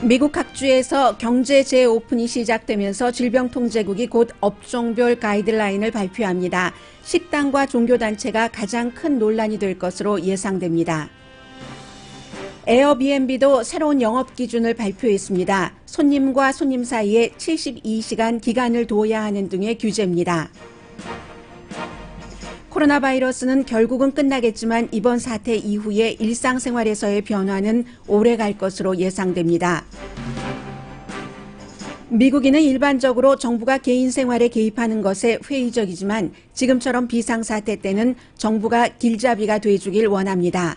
미국 각주에서 경제 재오픈이 시작되면서 질병통제국이 곧 업종별 가이드라인을 발표합니다. 식당과 종교단체가 가장 큰 논란이 될 것으로 예상됩니다. 에어비앤비도 새로운 영업 기준을 발표했습니다. 손님과 손님 사이에 72시간 기간을 둬야 하는 등의 규제입니다. 코로나 바이러스는 결국은 끝나겠지만 이번 사태 이후에 일상생활에서의 변화는 오래 갈 것으로 예상됩니다. 미국인은 일반적으로 정부가 개인 생활에 개입하는 것에 회의적이지만 지금처럼 비상사태 때는 정부가 길잡이가 돼주길 원합니다.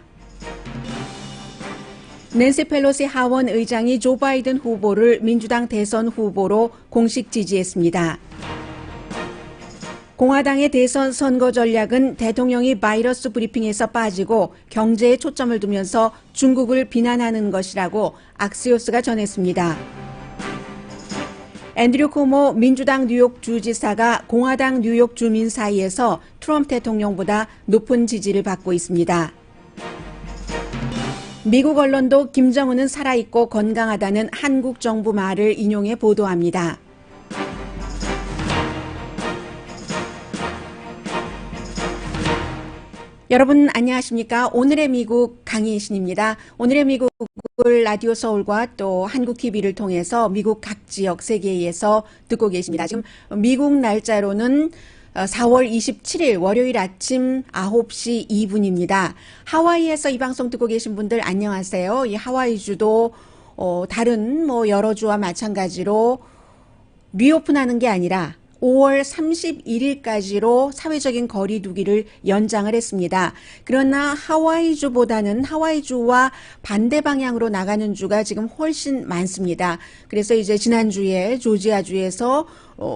낸시 펠로시 하원 의장이 조 바이든 후보를 민주당 대선 후보로 공식 지지했습니다. 공화당의 대선 선거 전략은 대통령이 바이러스 브리핑에서 빠지고 경제에 초점을 두면서 중국을 비난하는 것이라고 악시오스가 전했습니다. 앤드류 쿠모 민주당 뉴욕 주지사가 공화당 뉴욕 주민 사이에서 트럼프 대통령보다 높은 지지를 받고 있습니다. 미국 언론도 김정은은 살아있고 건강하다는 한국 정부 말을 인용해 보도합니다. 여러분 안녕하십니까? 오늘의 미국 강희신입니다. 오늘의 미국을 라디오 서울과 또 한국 TV를 통해서 미국 각 지역 세계에서 듣고 계십니다. 지금 미국 날짜로는 4월 27일 월요일 아침 9시 2분입니다. 하와이에서 이 방송 듣고 계신 분들 안녕하세요. 이 하와이주도 다른 여러 주와 마찬가지로 리오픈하는 게 아니라 5월 31일까지로 사회적인 거리 두기를 연장을 했습니다. 그러나 하와이주와 반대 방향으로 나가는 주가 지금 훨씬 많습니다. 그래서 이제 지난주에 조지아주에서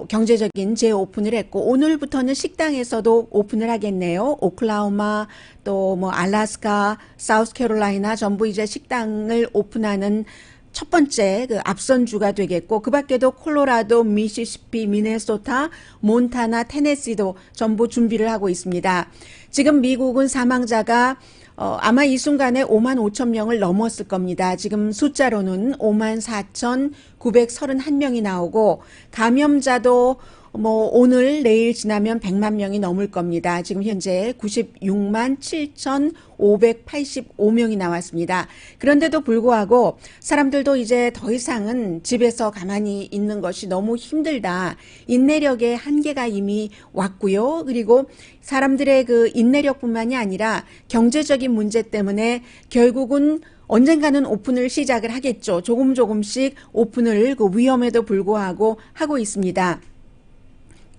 경제적인 재오픈을 했고 오늘부터는 식당에서도 오픈을 하겠네요. 오클라호마 또 알라스카, 사우스캐롤라이나 전부 이제 식당을 오픈하는 첫 번째 앞선 주가 되겠고 그 밖에도 콜로라도, 미시시피, 미네소타, 몬타나, 테네시도 전부 준비를 하고 있습니다. 지금 미국은 사망자가 아마 이 순간에 5만 5천 명을 넘었을 겁니다. 지금 숫자로는 5만 4,931명이 나오고 감염자도 오늘 내일 지나면 100만 명이 넘을 겁니다. 지금 현재 96만 7,585명이 나왔습니다. 그런데도 불구하고 사람들도 이제 더 이상은 집에서 가만히 있는 것이 너무 힘들다. 인내력의 한계가 이미 왔고요. 그리고 사람들의 그 인내력뿐만이 아니라 경제적인 문제 때문에 결국은 언젠가는 오픈을 시작을 하겠죠. 조금씩 오픈을 그 위험에도 불구하고 하고 있습니다.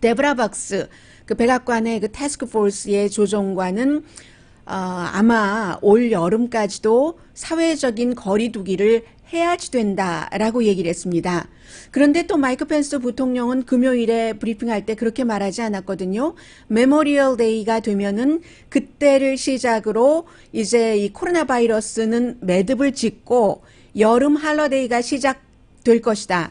데브라 박스 그 백악관의 그 태스크포스의 조정관은 아마 올 여름까지도 사회적인 거리 두기를 해야지 된다라고 얘기를 했습니다. 그런데 또 마이크 펜스 부통령은 금요일에 브리핑할 때 그렇게 말하지 않았거든요. 메모리얼 데이가 되면은 그때를 시작으로 이제 이 코로나 바이러스는 매듭을 짓고 여름 할러데이가 시작될 것이다.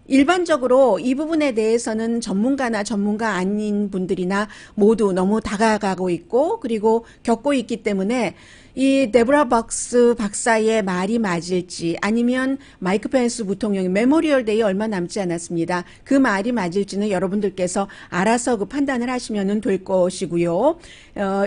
일반적으로 이 부분에 대해서는 전문가나 전문가 아닌 분들이나 모두 너무 다가가고 있고 그리고 겪고 있기 때문에 이 데브라 박스 박사의 말이 맞을지 아니면 마이크 펜스 부통령의 메모리얼 데이 얼마 남지 않았습니다. 그 말이 맞을지는 여러분들께서 알아서 그 판단을 하시면 될 것이고요.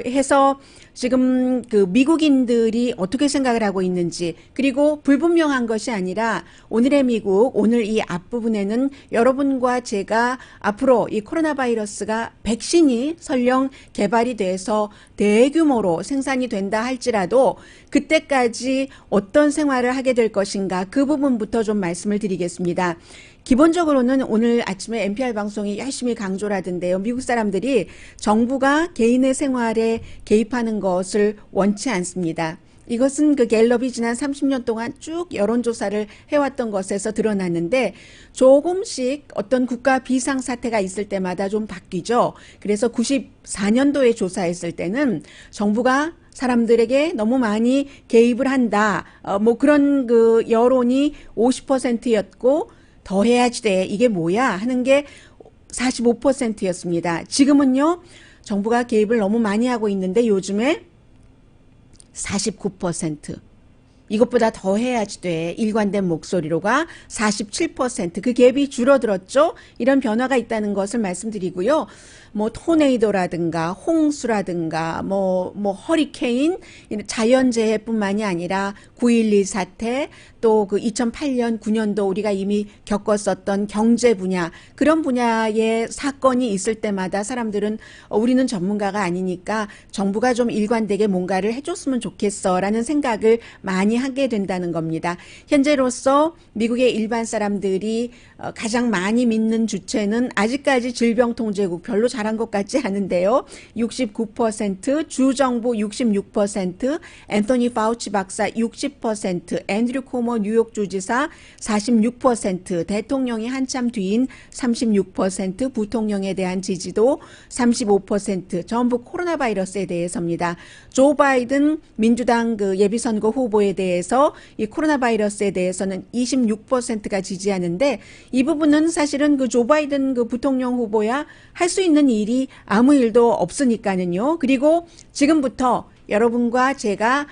해서 지금 그 미국인들이 어떻게 생각을 하고 있는지 그리고 불분명한 것이 아니라 오늘의 미국 오늘 이 앞부분에는 여러분과 제가 앞으로 이 코로나 바이러스가 백신이 설령 개발이 돼서 대규모로 생산이 된다 할지라도 그때까지 어떤 생활을 하게 될 것인가 그 부분부터 좀 말씀을 드리겠습니다. 기본적으로는 오늘 아침에 NPR 방송이 열심히 강조를 하던데요. 미국 사람들이 정부가 개인의 생활에 개입하는 것을 원치 않습니다. 이것은 그 갤럽이 지난 30년 동안 쭉 여론조사를 해왔던 것에서 드러났는데 조금씩 어떤 국가 비상사태가 있을 때마다 좀 바뀌죠. 그래서 94년도에 조사했을 때는 정부가 사람들에게 너무 많이 개입을 한다. 그런 그 여론이 50%였고 더 해야지 돼. 이게 뭐야? 하는 게 45%였습니다. 지금은요. 정부가 개입을 너무 많이 하고 있는데 요즘에 49%. 이것보다 더 해야지 돼. 일관된 목소리로가 47%. 그 갭이 줄어들었죠. 이런 변화가 있다는 것을 말씀드리고요. 뭐 토네이도라든가 홍수라든가 뭐 허리케인, 자연재해뿐만이 아니라 9.12 사태, 또 그 2008년 9년도 우리가 이미 겪었었던 경제 분야, 그런 분야의 사건이 있을 때마다 사람들은 우리는 전문가가 아니니까 정부가 좀 일관되게 뭔가를 해줬으면 좋겠어 라는 생각을 많이 하게 된다는 겁니다. 현재로서 미국의 일반 사람들이 가장 많이 믿는 주체는 아직까지 질병통제국, 별로 잘한 것 같지 않은데요. 69%, 주정부 66%, 앤토니 파우치 박사 60%, 앤드류 코머 뉴욕 주지사 46%, 대통령이 한참 뒤인 36%, 부통령에 대한 지지도 35%, 전부 코로나 바이러스에 대해서입니다. 조 바이든 민주당 그 예비선거 후보에 대해서 이 코로나 바이러스에 대해서는 26%가 지지하는데, 이 부분은 사실은 그 조 바이든 그 부통령 후보야 할 수 있는 일이 아무 일도 없으니까는요. 그리고 지금부터 여러분과 제가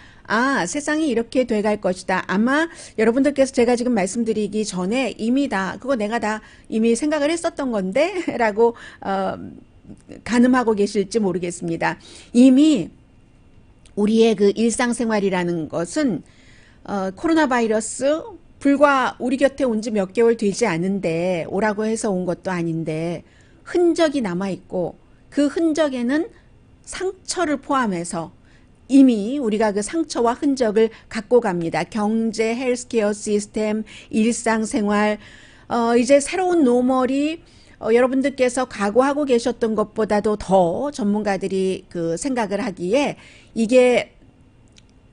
세상이 이렇게 돼갈 것이다. 아마 여러분들께서 제가 지금 말씀드리기 전에 이미 그거 내가 다 이미 생각을 했었던 건데 라고 가늠하고 계실지 모르겠습니다. 이미 우리의 그 일상생활이라는 것은 코로나 바이러스 불과 우리 곁에 온 지 몇 개월 되지 않은데, 오라고 해서 온 것도 아닌데 흔적이 남아있고, 그 흔적에는 상처를 포함해서 이미 우리가 그 상처와 흔적을 갖고 갑니다. 경제, 헬스케어 시스템, 일상생활, 이제 새로운 노멀이 여러분들께서 각오하고 계셨던 것보다도 더 전문가들이 그 생각을 하기에 이게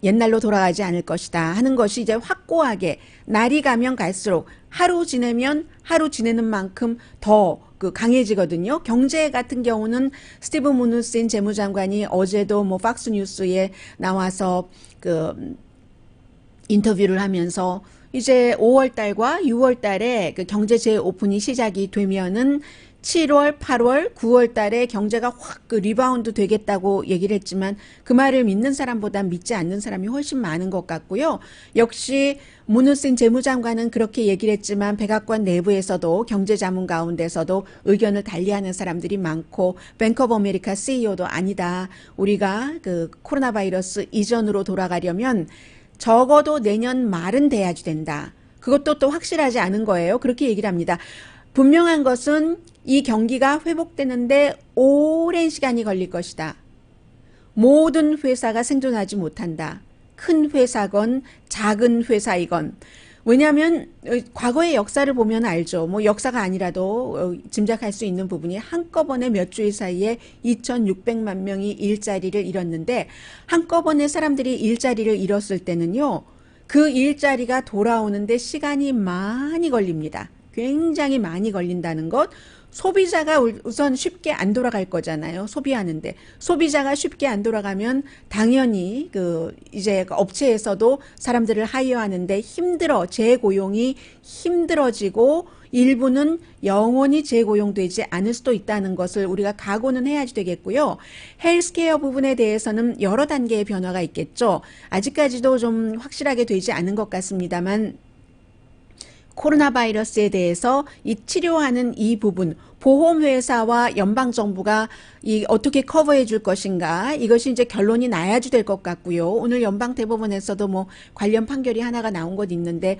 옛날로 돌아가지 않을 것이다 하는 것이 이제 확고하게 날이 가면 갈수록 하루 지내면 하루 지내는 만큼 더 그 강해지거든요. 경제 같은 경우는 스티브 무누신 재무장관이 어제도 뭐 팍스뉴스에 나와서 그 인터뷰를 하면서 이제 5월 달과 6월 달에 그 경제 재오픈이 시작이 되면은 7월, 8월, 9월 달에 경제가 확 그 리바운드 되겠다고 얘기를 했지만, 그 말을 믿는 사람보다 믿지 않는 사람이 훨씬 많은 것 같고요. 역시 문우신 재무장관은 그렇게 얘기를 했지만 백악관 내부에서도 경제자문 가운데서도 의견을 달리하는 사람들이 많고, 뱅크 오브 아메리카 CEO도 아니다. 우리가 그 코로나 바이러스 이전으로 돌아가려면 적어도 내년 말은 돼야지 된다. 그것도 또 확실하지 않은 거예요. 그렇게 얘기를 합니다. 분명한 것은 이 경기가 회복되는데 오랜 시간이 걸릴 것이다. 모든 회사가 생존하지 못한다. 큰 회사건 작은 회사이건. 왜냐하면 과거의 역사를 보면 알죠. 뭐 역사가 아니라도 짐작할 수 있는 부분이, 한꺼번에 몇 주일 사이에 2,600만 명이 일자리를 잃었는데, 한꺼번에 사람들이 일자리를 잃었을 때는요, 그 일자리가 돌아오는데 시간이 많이 걸립니다. 굉장히 많이 걸린다는 것. 소비자가 우선 쉽게 안 돌아갈 거잖아요. 소비하는데. 소비자가 쉽게 안 돌아가면 당연히 이제 업체에서도 사람들을 하이어하는데 재고용이 힘들어지고, 일부는 영원히 재고용되지 않을 수도 있다는 것을 우리가 각오는 해야지 되겠고요. 헬스케어 부분에 대해서는 여러 단계의 변화가 있겠죠. 아직까지도 좀 확실하게 되지 않은 것 같습니다만, 코로나 바이러스에 대해서 이 치료하는 이 부분, 보험회사와 연방정부가 어떻게 커버해 줄 것인가, 이것이 이제 결론이 나야지 될 것 같고요. 오늘 연방대법원에서도 뭐 관련 판결이 하나가 나온 것 있는데,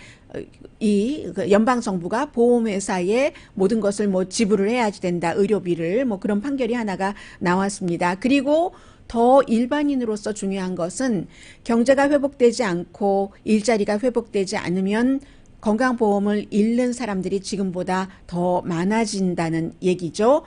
연방정부가 보험회사에 모든 것을 뭐 지불을 해야지 된다, 의료비를, 뭐 그런 판결이 하나가 나왔습니다. 그리고 더 일반인으로서 중요한 것은 경제가 회복되지 않고 일자리가 회복되지 않으면 건강보험을 잃는 사람들이 지금보다 더 많아진다는 얘기죠.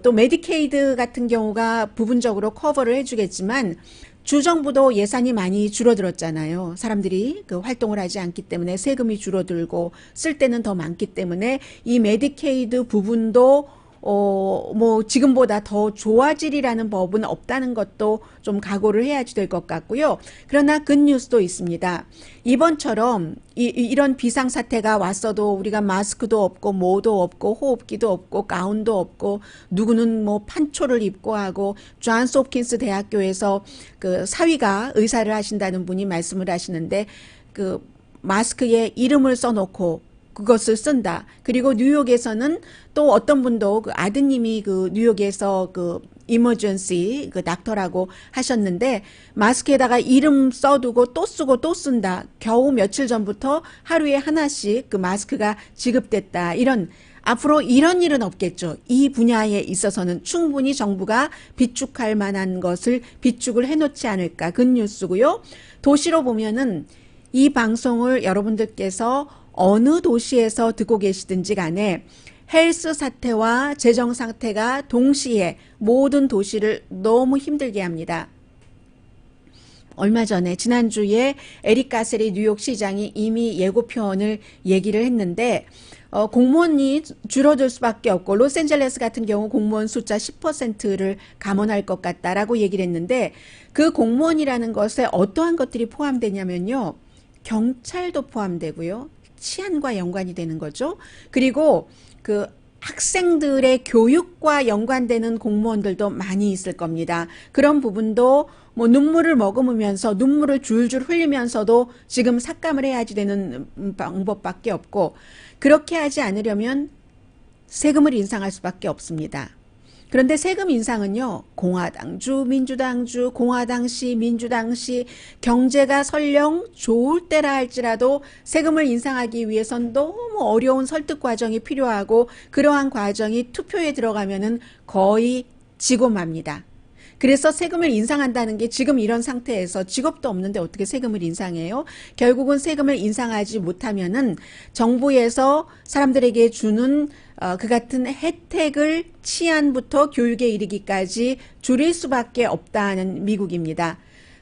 또 메디케이드 같은 경우가 부분적으로 커버를 해주겠지만, 주정부도 예산이 많이 줄어들었잖아요. 사람들이 그 활동을 하지 않기 때문에 세금이 줄어들고 쓸 때는 더 많기 때문에 이 메디케이드 부분도 뭐 지금보다 더 좋아지리라는 법은 없다는 것도 좀 각오를 해야지 될 것 같고요. 그러나 굿뉴스도 있습니다. 이번처럼 이런 비상사태가 왔어도 우리가 마스크도 없고 뭐도 없고 호흡기도 없고 가운도 없고, 누구는 뭐 판초를 입고 하고, 존스 홉킨스 대학교에서 그 사위가 의사를 하신다는 분이 말씀을 하시는데, 그 마스크에 이름을 써놓고 그것을 쓴다. 그리고 뉴욕에서는 또 어떤 분도 그 아드님이 그 뉴욕에서 그 이머전시 그 닥터라고 하셨는데 마스크에다가 이름 써두고 또 쓰고 또 쓴다. 겨우 며칠 전부터 하루에 하나씩 그 마스크가 지급됐다. 앞으로 이런 일은 없겠죠. 이 분야에 있어서는 충분히 정부가 비축할 만한 것을 비축을 해놓지 않을까. 그 뉴스고요. 도시로 보면은 이 방송을 여러분들께서 어느 도시에서 듣고 계시든지 간에 헬스 사태와 재정 상태가 동시에 모든 도시를 너무 힘들게 합니다. 얼마 전에 지난주에 에릭 가셀이 뉴욕 시장이 이미 예고편을 얘기를 했는데 공무원이 줄어들 수밖에 없고 로스앤젤레스 같은 경우 공무원 숫자 10%를 감원할 것 같다라고 얘기를 했는데 그 공무원이라는 것에 어떠한 것들이 포함되냐면요. 경찰도 포함되고요. 치안과 연관이 되는 거죠. 그리고 그 학생들의 교육과 연관되는 공무원들도 많이 있을 겁니다. 그런 부분도 뭐 눈물을 머금으면서 눈물을 줄줄 흘리면서도 지금 삭감을 해야지 되는 방법밖에 없고 그렇게 하지 않으려면 세금을 인상할 수밖에 없습니다. 그런데 세금 인상은요. 공화당주, 민주당주, 공화당시, 민주당시 경제가 설령 좋을 때라 할지라도 세금을 인상하기 위해선 너무 어려운 설득 과정이 필요하고 그러한 과정이 투표에 들어가면은 거의 지고 맙니다. 그래서 세금을 인상한다는 게 지금 이런 상태에서 직업도 없는데 어떻게 세금을 인상해요? 결국은 세금을 인상하지 못하면은 정부에서 사람들에게 주는 그 같은 혜택을 치안부터 교육에 이르기까지 줄일 수밖에 없다는 미국입니다.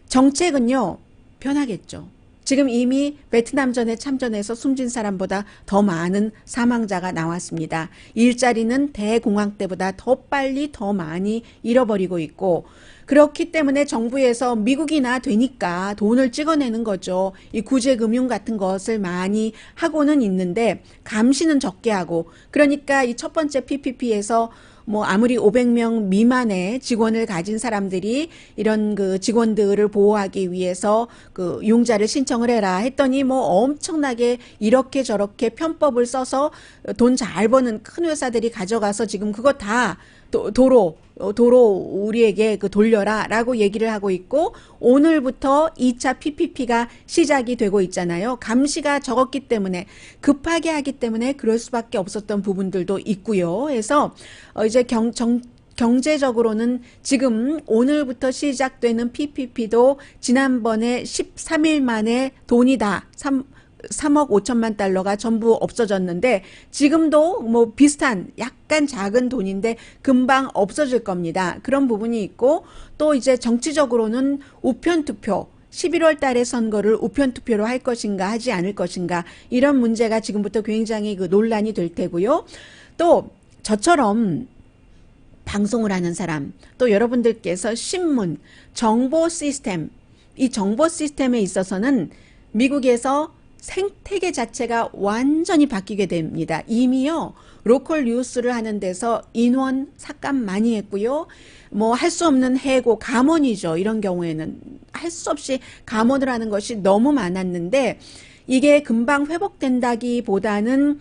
정책은요, 변하겠죠. 지금 이미 베트남전에 참전해서 숨진 사람보다 더 많은 사망자가 나왔습니다. 일자리는 대공황 때보다 더 빨리 더 많이 잃어버리고 있고 그렇기 때문에 정부에서 미국이나 되니까 돈을 찍어내는 거죠. 이 구제금융 같은 것을 많이 하고는 있는데 감시는 적게 하고 그러니까 이 첫 번째 PPP에서 뭐 아무리 500명 미만의 직원을 가진 사람들이 이런 그 직원들을 보호하기 위해서 그 융자를 신청을 해라 했더니 뭐 엄청나게 이렇게 저렇게 편법을 써서 돈 잘 버는 큰 회사들이 가져가서 지금 그거 다 도로 우리에게 그 돌려라 라고 얘기를 하고 있고 오늘부터 2차 PPP가 시작이 되고 있잖아요. 감시가 적었기 때문에 급하게 하기 때문에 그럴 수밖에 없었던 부분들도 있고요. 그래서 이제 경제적으로는 지금 오늘부터 시작되는 PPP도 지난번에 13일 만에 돈이 다 3억 5천만 달러가 전부 없어졌는데 지금도 뭐 비슷한 약간 작은 돈인데 금방 없어질 겁니다. 그런 부분이 있고 또 이제 정치적으로는 우편투표 11월 달에 선거를 우편투표로 할 것인가 하지 않을 것인가 이런 문제가 지금부터 굉장히 그 논란이 될 테고요. 또 저처럼 방송을 하는 사람 또 여러분들께서 신문, 정보 시스템 이 정보 시스템에 있어서는 미국에서 생태계 자체가 완전히 바뀌게 됩니다. 이미요. 로컬 뉴스를 하는 데서 인원 삭감 많이 했고요. 뭐 할 수 없는 해고, 감원이죠. 이런 경우에는 할 수 없이 감원을 하는 것이 너무 많았는데 이게 금방 회복된다기보다는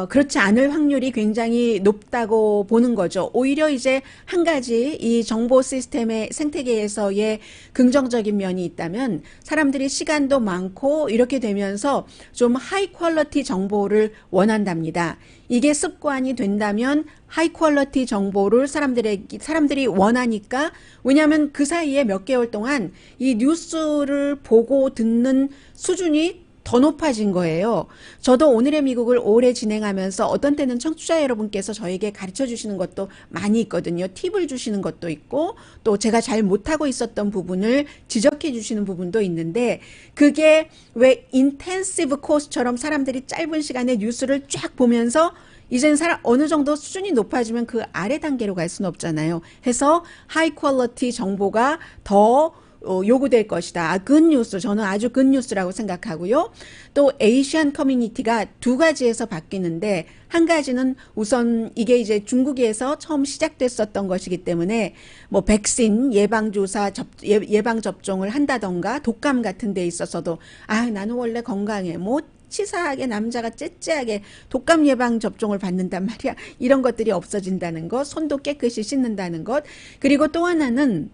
그렇지 않을 확률이 굉장히 높다고 보는 거죠. 오히려 이제 한 가지 이 정보 시스템의 생태계에서의 긍정적인 면이 있다면 사람들이 시간도 많고 이렇게 되면서 좀 하이 퀄리티 정보를 원한답니다. 이게 습관이 된다면 하이 퀄리티 정보를 사람들이 원하니까 왜냐하면 그 사이에 몇 개월 동안 이 뉴스를 보고 듣는 수준이 더 높아진 거예요. 저도 오늘의 미국을 오래 진행하면서 어떤 때는 청취자 여러분께서 저에게 가르쳐 주시는 것도 많이 있거든요. 팁을 주시는 것도 있고 또 제가 잘 못하고 있었던 부분을 지적해 주시는 부분도 있는데 그게 왜 인텐시브 코스처럼 사람들이 짧은 시간에 뉴스를 쫙 보면서 이젠 어느 정도 수준이 높아지면 그 아래 단계로 갈 수는 없잖아요. 해서 하이 퀄리티 정보가 더 요구될 것이다. 굿뉴스, 저는 아주 굿뉴스라고 생각하고요. 또 에이시안 커뮤니티가 두 가지에서 바뀌는데, 한 가지는 우선 이게 이제 중국에서 처음 시작됐었던 것이기 때문에 뭐 백신 예방조사 예방 접종을 한다던가 독감 같은 데 있어서도 나는 원래 건강해, 뭐 치사하게 남자가 째째하게 독감 예방 접종을 받는단 말이야. 이런 것들이 없어진다는 것, 손도 깨끗이 씻는다는 것. 그리고 또 하나는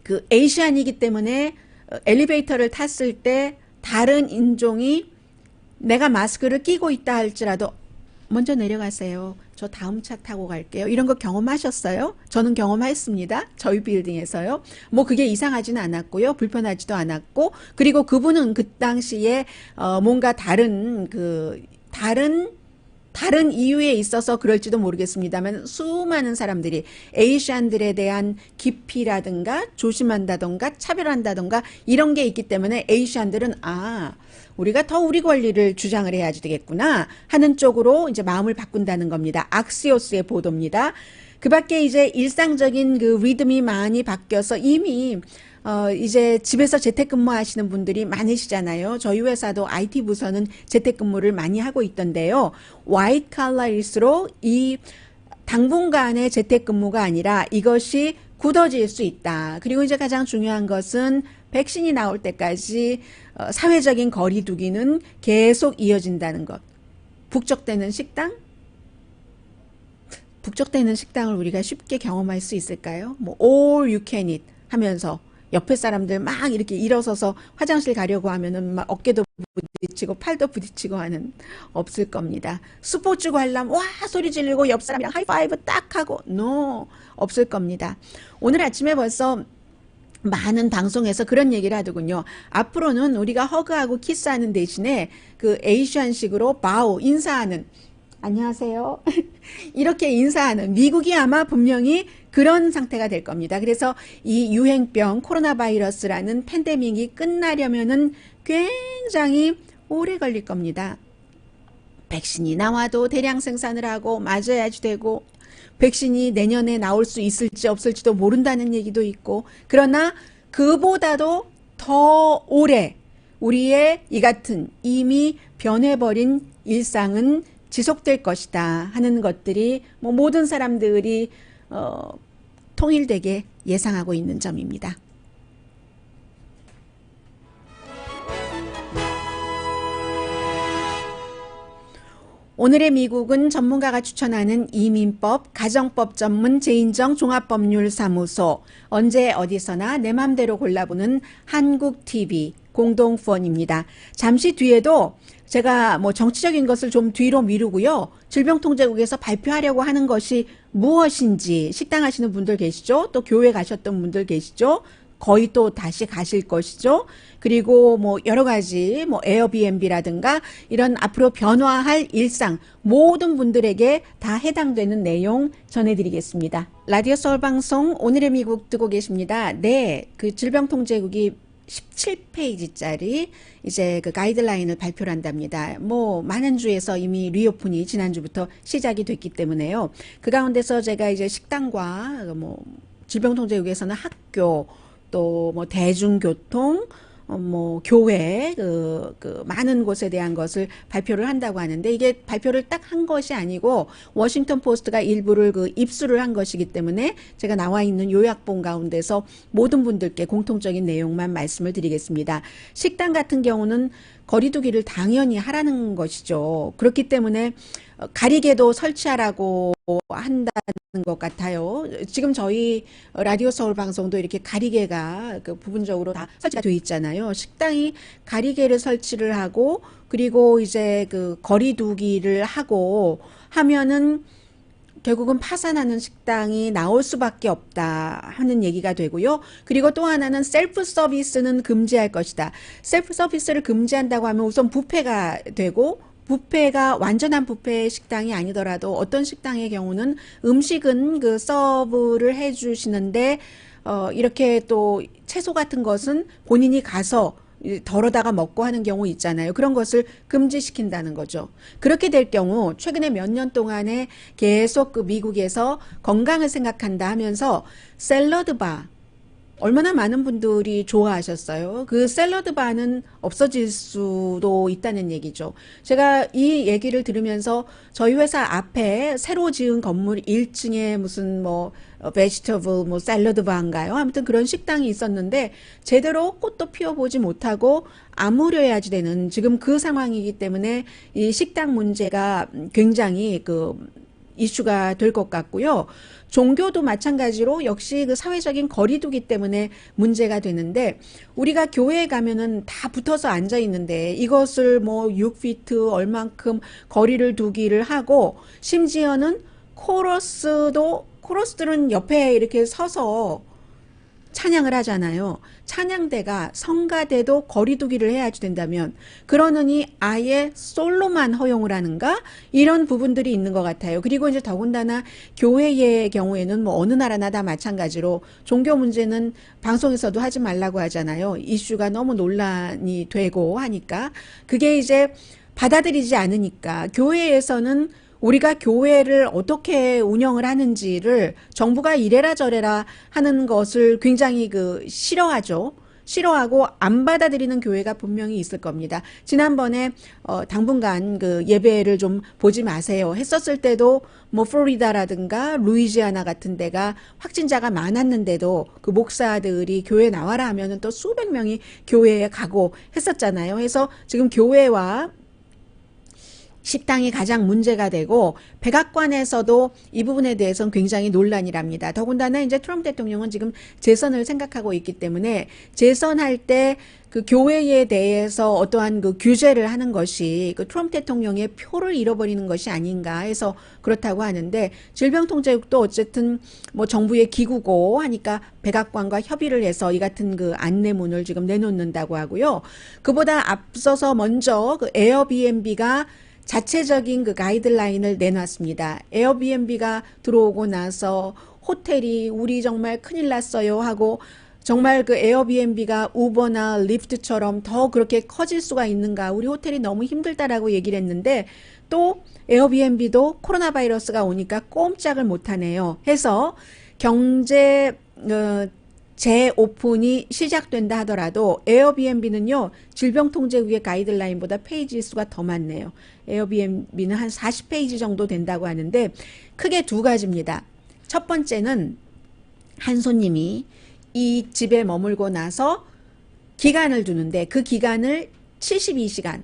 그 에이시안이기 때문에 엘리베이터를 탔을 때 다른 인종이 내가 마스크를 끼고 있다 할지라도 먼저 내려가세요. 저 다음 차 타고 갈게요. 이런 거 경험하셨어요? 저는 경험했습니다. 저희 빌딩에서요. 뭐 그게 이상하지는 않았고요. 불편하지도 않았고, 그리고 그분은 그 당시에 뭔가 다른 이유에 있어서 그럴지도 모르겠습니다만 수많은 사람들이 에이시안들에 대한 기피라든가 조심한다던가 차별한다던가 이런 게 있기 때문에 에이시안들은 우리가 더 우리 권리를 주장을 해야지 되겠구나 하는 쪽으로 이제 마음을 바꾼다는 겁니다. 악시오스의 보도입니다. 그 밖에 이제 일상적인 그 리듬이 많이 바뀌어서 이미 이제 집에서 재택근무 하시는 분들이 많으시잖아요. 저희 회사도 IT 부서는 재택근무를 많이 하고 있던데요. 화이트 칼라일수록 이 당분간의 재택근무가 아니라 이것이 굳어질 수 있다. 그리고 이제 가장 중요한 것은 백신이 나올 때까지 사회적인 거리 두기는 계속 이어진다는 것. 북적대는 식당? 북적대는 식당을 우리가 쉽게 경험할 수 있을까요? 뭐 all you can eat 하면서 옆에 사람들 막 이렇게 일어서서 화장실 가려고 하면은 막 어깨도 부딪히고 팔도 부딪히고 하는 없을 겁니다. 스포츠 관람 와 소리 지르고 옆 사람이랑 하이파이브 딱 하고 없을 겁니다. 오늘 아침에 벌써 많은 방송에서 그런 얘기를 하더군요. 앞으로는 우리가 허그하고 키스하는 대신에 그 에이시안식으로 바우 인사하는 안녕하세요. 이렇게 인사하는 미국이 아마 분명히 그런 상태가 될 겁니다. 그래서 이 유행병 코로나 바이러스라는 팬데믹이 끝나려면은 굉장히 오래 걸릴 겁니다. 백신이 나와도 대량 생산을 하고 맞아야지 되고 백신이 내년에 나올 수 있을지 없을지도 모른다는 얘기도 있고 그러나 그보다도 더 오래 우리의 이 같은 이미 변해버린 일상은 지속될 것이다 하는 것들이 뭐 모든 사람들이 통일되게 예상하고 있는 점입니다. 오늘의 미국은 전문가가 추천하는 이민법, 가정법 전문 재인정 종합법률사무소, 언제 어디서나 내 맘대로 골라보는 한국TV 공동후원입니다. 잠시 뒤에도 제가 뭐 정치적인 것을 좀 뒤로 미루고요. 질병통제국에서 발표하려고 하는 것이 무엇인지 식당 하시는 분들 계시죠? 또 교회 가셨던 분들 계시죠? 거의 또 다시 가실 것이죠. 그리고 뭐 여러 가지 뭐 에어비앤비라든가 이런 앞으로 변화할 일상 모든 분들에게 다 해당되는 내용 전해드리겠습니다. 라디오 서울 방송 오늘의 미국 듣고 계십니다. 네, 그 질병통제국이 17페이지짜리 이제 그 가이드라인을 발표를 한답니다. 뭐 많은 주에서 이미 리오픈이 지난주부터 시작이 됐기 때문에요. 그 가운데서 제가 이제 식당과 뭐 질병통제국에서는 학교 또 뭐 대중교통 뭐 교회 그 많은 곳에 대한 것을 발표를 한다고 하는데 이게 발표를 딱 한 것이 아니고 워싱턴 포스트가 일부를 그 입수를 한 것이기 때문에 제가 나와 있는 요약본 가운데서 모든 분들께 공통적인 내용만 말씀을 드리겠습니다. 식당 같은 경우는 거리두기를 당연히 하라는 것이죠. 그렇기 때문에 가리개도 설치하라고 한다는 것 같아요. 지금 저희 라디오 서울 방송도 이렇게 가리개가 그 부분적으로 다 설치가 되어 있잖아요. 식당이 가리개를 설치를 하고 그리고 이제 그 거리두기를 하고 하면은 결국은 파산하는 식당이 나올 수밖에 없다 하는 얘기가 되고요. 그리고 또 하나는 셀프 서비스는 금지할 것이다. 셀프 서비스를 금지한다고 하면 우선 뷔페가 되고 뷔페가 완전한 뷔페 식당이 아니더라도 어떤 식당의 경우는 음식은 그 서브를 해주시는데 이렇게 또 채소 같은 것은 본인이 가서 덜어다가 먹고 하는 경우 있잖아요. 그런 것을 금지시킨다는 거죠. 그렇게 될 경우 최근에 몇 년 동안에 계속 그 미국에서 건강을 생각한다 하면서 샐러드 바 얼마나 많은 분들이 좋아하셨어요. 그 샐러드 바는 없어질 수도 있다는 얘기죠. 제가 이 얘기를 들으면서 저희 회사 앞에 새로 지은 건물 1층에 무슨 뭐 베지터블 뭐 샐러드 바인가요? 아무튼 그런 식당이 있었는데 제대로 꽃도 피워보지 못하고 아무려야지 되는 지금 그 상황이기 때문에 이 식당 문제가 굉장히 그 이슈가 될 것 같고요. 종교도 마찬가지로 역시 그 사회적인 거리두기 때문에 문제가 되는데 우리가 교회에 가면은 다 붙어서 앉아 있는데 이것을 뭐 6피트 얼만큼 거리를 두기를 하고 심지어는 코러스들은 옆에 이렇게 서서 찬양을 하잖아요. 찬양대가 성가대도 거리두기를 해야지 된다면 그러느니 아예 솔로만 허용을 하는가? 이런 부분들이 있는 것 같아요. 그리고 이제 더군다나 교회의 경우에는 뭐 어느 나라나 다 마찬가지로 종교 문제는 방송에서도 하지 말라고 하잖아요. 이슈가 너무 논란이 되고 하니까 그게 이제 받아들이지 않으니까 교회에서는 우리가 교회를 어떻게 운영을 하는지를 정부가 이래라 저래라 하는 것을 굉장히 싫어하죠. 싫어하고 안 받아들이는 교회가 분명히 있을 겁니다. 지난번에 당분간 그 예배를 좀 보지 마세요 했었을 때도 뭐 플로리다라든가 루이지아나 같은 데가 확진자가 많았는데도 그 목사들이 교회 나와라 하면은 또 수백 명이 교회에 가고 했었잖아요. 그래서 지금 교회와 식당이 가장 문제가 되고 백악관에서도 이 부분에 대해서는 굉장히 논란이랍니다. 더군다나 이제 트럼프 대통령은 지금 재선을 생각하고 있기 때문에 재선할 때 그 교회에 대해서 어떠한 그 규제를 하는 것이 그 트럼프 대통령의 표를 잃어버리는 것이 아닌가 해서 그렇다고 하는데 질병통제국도 어쨌든 뭐 정부의 기구고 하니까 백악관과 협의를 해서 이 같은 그 안내문을 지금 내놓는다고 하고요. 그보다 앞서서 먼저 그 에어비앤비가 자체적인 그 가이드라인을 내놨습니다. 에어비앤비가 들어오고 나서 호텔이 우리 정말 큰일 났어요 하고 정말 그 에어비앤비가 우버나 리프트처럼 더 그렇게 커질 수가 있는가? 우리 호텔이 너무 힘들다라고 얘기를 했는데 또 에어비앤비도 코로나 바이러스가 오니까 꼼짝을 못하네요. 해서 경제 재오픈이 시작된다 하더라도 에어비앤비는요 질병통제국의 가이드라인보다 페이지 수가 더 많네요. 에어비앤비는 한 40페이지 정도 된다고 하는데 크게 두 가지입니다. 첫 번째는 한 손님이 이 집에 머물고 나서 기간을 두는데 그 기간을 72시간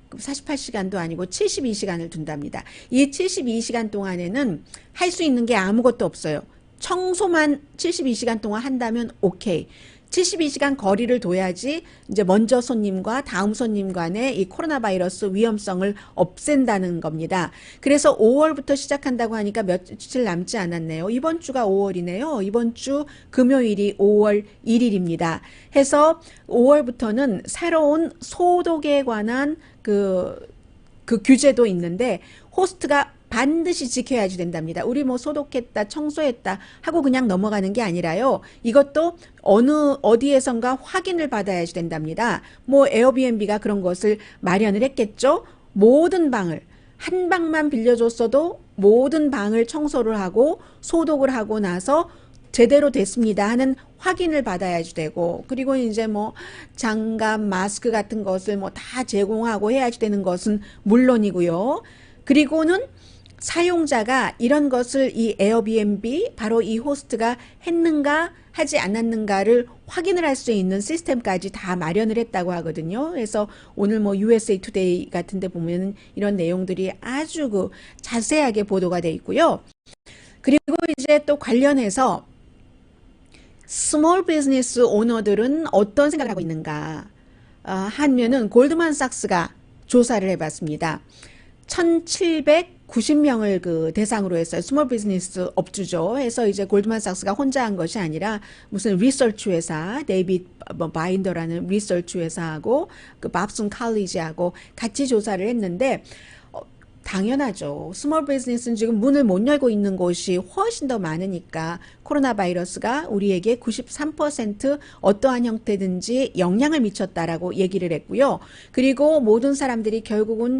48시간도 아니고 72시간을 둔답니다. 이 72시간 동안에는 할 수 있는 게 아무것도 없어요. 청소만 72시간 동안 한다면 오케이. 72시간 거리를 둬야지 이제 먼저 손님과 다음 손님 간의 이 코로나 바이러스 위험성을 없앤다는 겁니다. 그래서 5월부터 시작한다고 하니까 며칠 남지 않았네요. 이번 주가 5월이네요. 이번 주 금요일이 5월 1일입니다. 해서 5월부터는 새로운 소독에 관한 그 규제도 있는데 호스트가 반드시 지켜야지 된답니다. 우리 뭐 소독했다, 청소했다 하고 그냥 넘어가는 게 아니라요. 이것도 어디에선가 확인을 받아야지 된답니다. 뭐 에어비앤비가 그런 것을 마련을 했겠죠. 모든 방을 한 방만 빌려줬어도 모든 방을 청소를 하고 소독을 하고 나서 제대로 됐습니다 하는 확인을 받아야지 되고 그리고 이제 뭐 장갑, 마스크 같은 것을 뭐 다 제공하고 해야지 되는 것은 물론이고요. 그리고는 사용자가 이런 것을 이 에어비앤비 바로 이 호스트가 했는가 하지 않았는가를 확인을 할 수 있는 시스템까지 다 마련을 했다고 하거든요. 그래서 오늘 뭐 USA Today 같은 데 보면 이런 내용들이 아주 그 자세하게 보도가 돼 있고요. 그리고 이제 또 관련해서 스몰 비즈니스 오너들은 어떤 생각을 하고 있는가 하면은 골드만삭스가 조사를 해봤습니다. 1790명을 그 대상으로 했어요. 스몰 비즈니스 업주죠. 해서 이제 골드만삭스가 혼자 한 것이 아니라 무슨 리서치 회사, 데이빗 바인더라는 리서치 회사하고 그 밥슨 칼리지하고 같이 조사를 했는데 당연하죠. 스몰 비즈니스는 지금 문을 못 열고 있는 곳이 훨씬 더 많으니까 코로나 바이러스가 우리에게 93% 어떠한 형태든지 영향을 미쳤다라고 얘기를 했고요. 그리고 모든 사람들이 결국은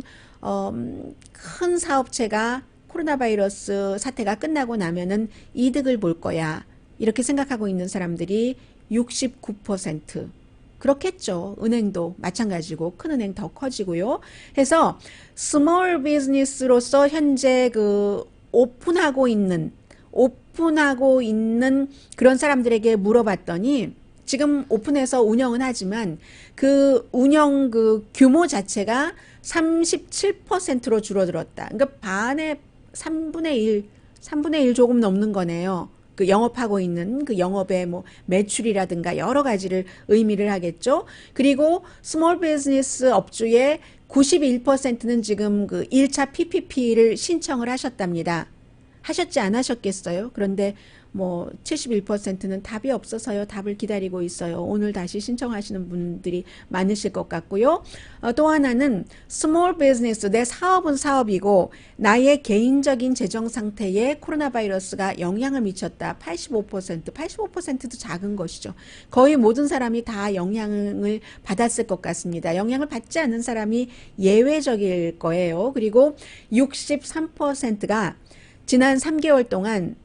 큰 사업체가 코로나 바이러스 사태가 끝나고 나면은 이득을 볼 거야. 이렇게 생각하고 있는 사람들이 69%. 그렇겠죠. 은행도 마찬가지고 큰 은행 더 커지고요. 해서 스몰 비즈니스로서 현재 그 오픈하고 있는 그런 사람들에게 물어봤더니 지금 오픈해서 운영은 하지만 그 운영 그 규모 자체가 37%로 줄어들었다. 그러니까 반의 3분의 1 조금 넘는 거네요. 그 영업하고 있는 그 영업의 뭐 매출이라든가 여러 가지를 의미를 하겠죠. 그리고 스몰 비즈니스 업주의 91%는 지금 그 1차 PPP를 신청을 하셨답니다. 하셨지 안 하셨겠어요? 그런데 뭐 71%는 답이 없어서요. 답을 기다리고 있어요. 오늘 다시 신청하시는 분들이 많으실 것 같고요. 또 하나는 스몰 비즈니스, 내 사업은 사업이고 나의 개인적인 재정 상태에 코로나 바이러스가 영향을 미쳤다. 85%도 작은 것이죠. 거의 모든 사람이 다 영향을 받았을 것 같습니다. 영향을 받지 않는 사람이 예외적일 거예요. 그리고 63%가 지난 3개월 동안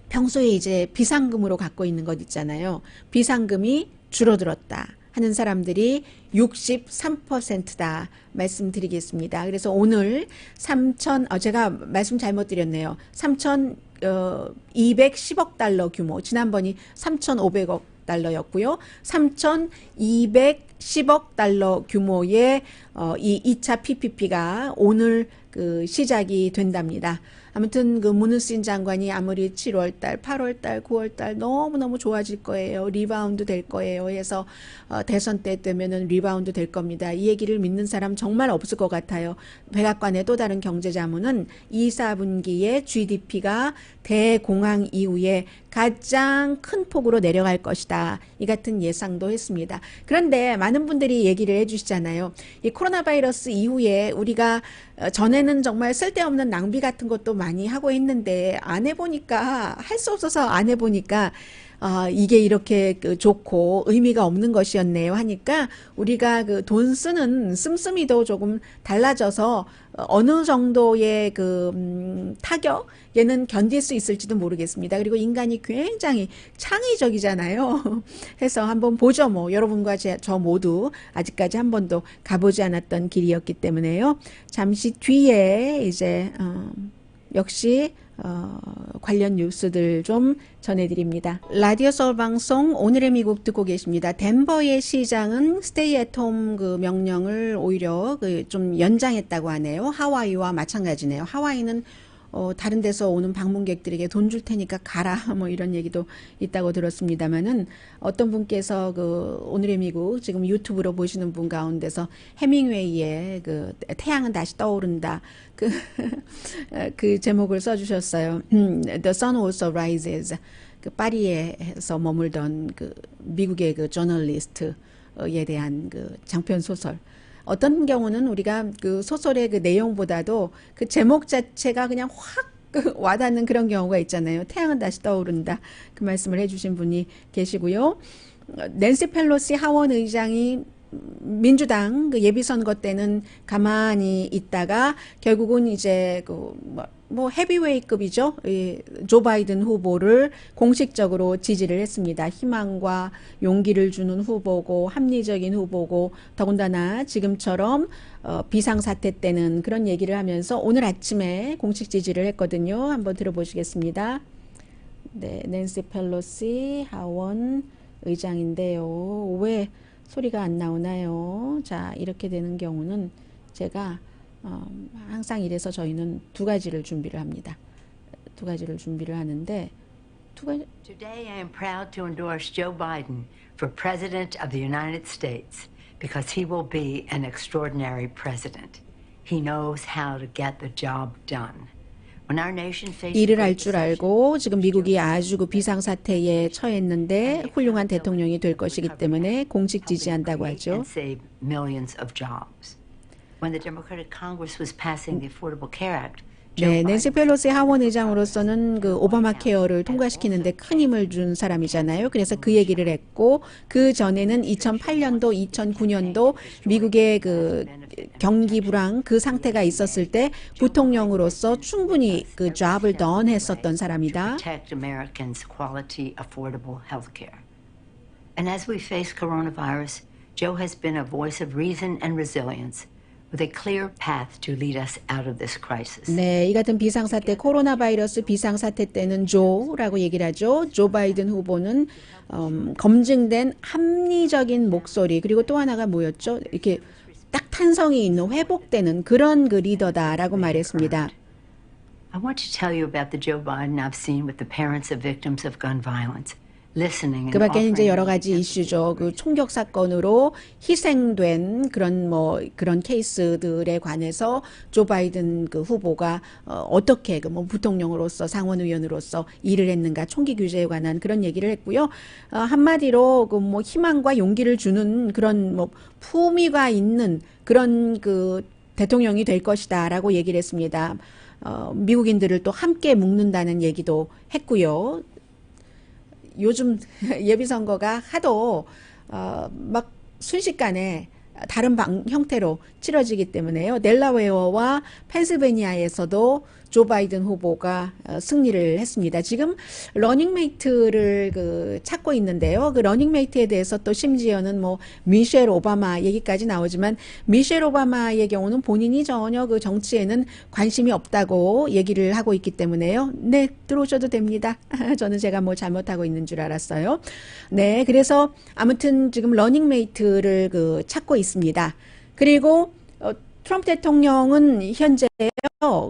평소에 이제 비상금으로 갖고 있는 것 있잖아요. 비상금이 줄어들었다 하는 사람들이 63%다 말씀드리겠습니다. 그래서 오늘 제가 말씀 잘못 드렸네요. 3,210억 달러 규모, 지난번이 3,500억 달러였고요. 3,210억 달러 규모의 이 2차 PPP가 오늘 그 시작이 된답니다. 아무튼 그 문우신 장관이 아무리 7월달, 8월달, 9월달 너무너무 좋아질 거예요. 리바운드 될 거예요. 해서 대선 때 되면은 리바운드 될 겁니다. 이 얘기를 믿는 사람 정말 없을 것 같아요. 백악관의 또 다른 경제자문은 2, 4분기에 GDP가 대공황 이후에 가장 큰 폭으로 내려갈 것이다. 이 같은 예상도 했습니다. 그런데 많은 분들이 얘기를 해주시잖아요. 이 코로나 바이러스 이후에 우리가 전에는 정말 쓸데없는 낭비 같은 것도 많이 하고 했는데 안 해보니까 할 수 없어서 안 해보니까 이게 이렇게 좋고 의미가 없는 것이었네요 하니까 우리가 그 돈 쓰는 씀씀이도 조금 달라져서 어느 정도의 그 타격 얘는 견딜 수 있을지도 모르겠습니다. 그리고 인간이 굉장히 창의적이잖아요. 해서 한번 보죠. 뭐 여러분과 저 모두 아직까지 한 번도 가보지 않았던 길이었기 때문에요. 잠시 뒤에 이제 역시 관련 뉴스들 좀 전해드립니다. 라디오 서울 방송 오늘의 미국 듣고 계십니다. 덴버의 시장은 스테이 앳홈 그 명령을 오히려 좀 연장했다고 하네요. 하와이와 마찬가지네요. 하와이는 다른 데서 오는 방문객들에게 돈 줄 테니까 가라 뭐 이런 얘기도 있다고 들었습니다만은 어떤 분께서 그 오늘의 미국 지금 유튜브로 보시는 분 가운데서 해밍웨이의 그 태양은 다시 떠오른다 그 제목을 써주셨어요. The sun also rises. 그 파리에서 머물던 그 미국의 그 저널리스트에 대한 그 장편 소설. 어떤 경우는 우리가 그 소설의 그 내용보다도 그 제목 자체가 그냥 확 와닿는 그런 경우가 있잖아요. 태양은 다시 떠오른다. 그 말씀을 해주신 분이 계시고요. 낸시 펠로시 하원 의장이 민주당 그 예비선거 때는 가만히 있다가 결국은 이제 뭐 헤비웨이급이죠. 조 바이든 후보를 공식적으로 지지를 했습니다. 희망과 용기를 주는 후보고 합리적인 후보고 더군다나 지금처럼 비상사태 때는 그런 얘기를 하면서 오늘 아침에 공식 지지를 했거든요. 한번 들어보시겠습니다. 네, 낸시 펠로시 하원 의장인데요. 왜 소리가 안 나오나요? 자, 이렇게 되는 경우는 제가 항상 이래서 저희는 두 가지를 준비를 합니다. 두 가지를 준비를 하는데 Today I am proud to endorse Joe Biden for President of the United States because he will be an extraordinary president. He knows how to get the job done. 일을 할 줄 알고 지금 미국이 아주 그 비상사태에 처했는데 훌륭한 대통령이 될 것이기 때문에 공식 지지한다고 하죠. 네, 낸시 펠로시 하원 의장으로서는 그 오바마 케어를 통과시키는데 큰 힘을 준 사람이잖아요. 그래서 그 얘기를 했고 그 전에는 2008년도, 2009년도 미국의 그 경기 불황 그 상태가 있었을 때 부통령으로서 충분히 그 잡을 던 했었던 사람이다. And as we face coronavirus, Joe has been a voice of reason and resilience with a clear path to lead us out of this crisis. 네, 이 같은 비상사태, 코로나 바이러스 비상사태 때는 조라고 얘기를 하죠. 조 바이든 후보는 검증된 합리적인 목소리, 그리고 또 하나가 뭐였죠? 이렇게 딱 탄성이 있는 회복되는 그런 그 리더다라고 말했습니다. I want to tell you about the Joe Biden I've seen with the parents of victims of gun violence. 그 밖에 이제 여러 가지 이슈죠. 그 총격 사건으로 희생된 그런 케이스들에 관해서 조 바이든 그 후보가 어떻게 그 뭐 부통령으로서 상원의원으로서 일을 했는가, 총기 규제에 관한 그런 얘기를 했고요. 한마디로 그 뭐 희망과 용기를 주는 그런 뭐 품위가 있는 그런 그 대통령이 될 것이다라고 얘기를 했습니다. 미국인들을 또 함께 묶는다는 얘기도 했고요. 요즘 예비선거가 하도 막 순식간에 다른 형태로 치러지기 때문에요. 델라웨어와 펜실베니아에서도 조 바이든 후보가 승리를 했습니다. 지금 러닝메이트를 찾고 있는데요. 그 러닝메이트에 대해서 또 심지어는 뭐 미셸 오바마 얘기까지 나오지만 미셸 오바마의 경우는 본인이 전혀 그 정치에는 관심이 없다고 얘기를 하고 있기 때문에요. 네, 들어오셔도 됩니다. 저는 제가 뭐 잘못하고 있는 줄 알았어요. 네, 그래서 아무튼 지금 러닝메이트를 찾고 있습니다. 그리고 트럼프 대통령은 현재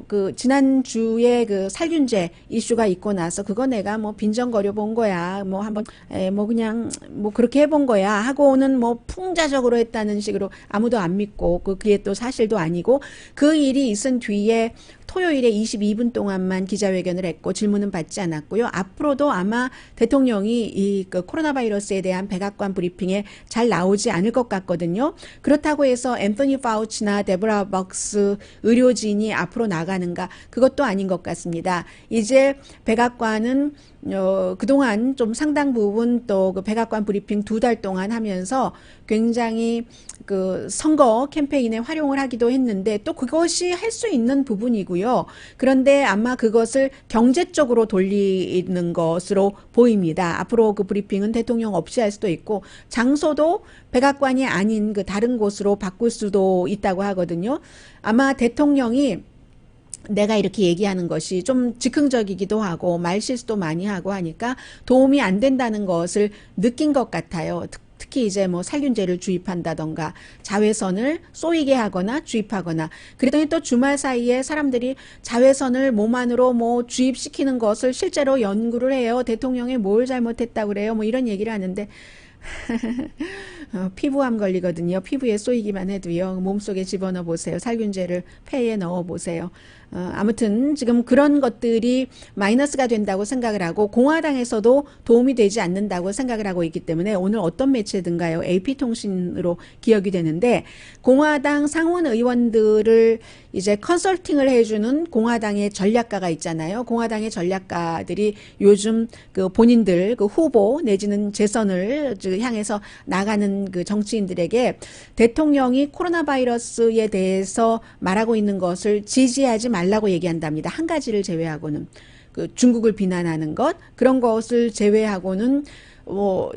그 지난주에 그 살균제 이슈가 있고 나서 그거 내가 뭐 빈정거려 본 거야. 뭐 한번 뭐 그냥 뭐 그렇게 해본 거야 하고는 뭐 풍자적으로 했다는 식으로 아무도 안 믿고 그게 또 사실도 아니고 그 일이 있은 뒤에 토요일에 22분 동안만 기자회견을 했고 질문은 받지 않았고요. 앞으로도 아마 대통령이 이 코로나 바이러스에 대한 백악관 브리핑에 잘 나오지 않을 것 같거든요. 그렇다고 해서 앤토니 파우치나 데보라 벅스 의료진이 앞으로 나가는가? 그것도 아닌 것 같습니다. 이제 백악관은 그동안 좀 상당 부분 또 그 백악관 브리핑 2달 동안 하면서 굉장히 그 선거 캠페인에 활용을 하기도 했는데 또 그것이 할 수 있는 부분이고요. 그런데 아마 그것을 경제 쪽으로 돌리는 것으로 보입니다. 앞으로 그 브리핑은 대통령 없이 할 수도 있고 장소도 백악관이 아닌 그 다른 곳으로 바꿀 수도 있다고 하거든요. 아마 대통령이 내가 이렇게 얘기하는 것이 좀 즉흥적이기도 하고 말실수도 많이 하고 하니까 도움이 안 된다는 것을 느낀 것 같아요. 특히 이제 뭐 살균제를 주입한다던가 자외선을 쏘이게 하거나 주입하거나 그랬더니 또 주말 사이에 사람들이 자외선을 몸 안으로 뭐 주입시키는 것을 실제로 연구를 해요. 대통령이 뭘 잘못했다고 그래요. 뭐 이런 얘기를 하는데 피부암 걸리거든요. 피부에 쏘이기만 해도요. 몸속에 집어넣어 보세요. 살균제를 폐에 넣어 보세요. 아무튼 지금 그런 것들이 마이너스가 된다고 생각을 하고 공화당에서도 도움이 되지 않는다고 생각을 하고 있기 때문에 오늘 어떤 매체든가요? AP통신으로 기억이 되는데 공화당 상원 의원들을 이제 컨설팅을 해주는 공화당의 전략가가 있잖아요. 공화당의 전략가들이 요즘 그 본인들 그 후보 내지는 재선을 향해서 나가는 그 정치인들에게 대통령이 코로나 바이러스에 대해서 말하고 있는 것을 지지하지 말라고 얘기한답니다. 한 가지를 제외하고는 그 중국을 비난하는 것 그런 것을 제외하고는 뭐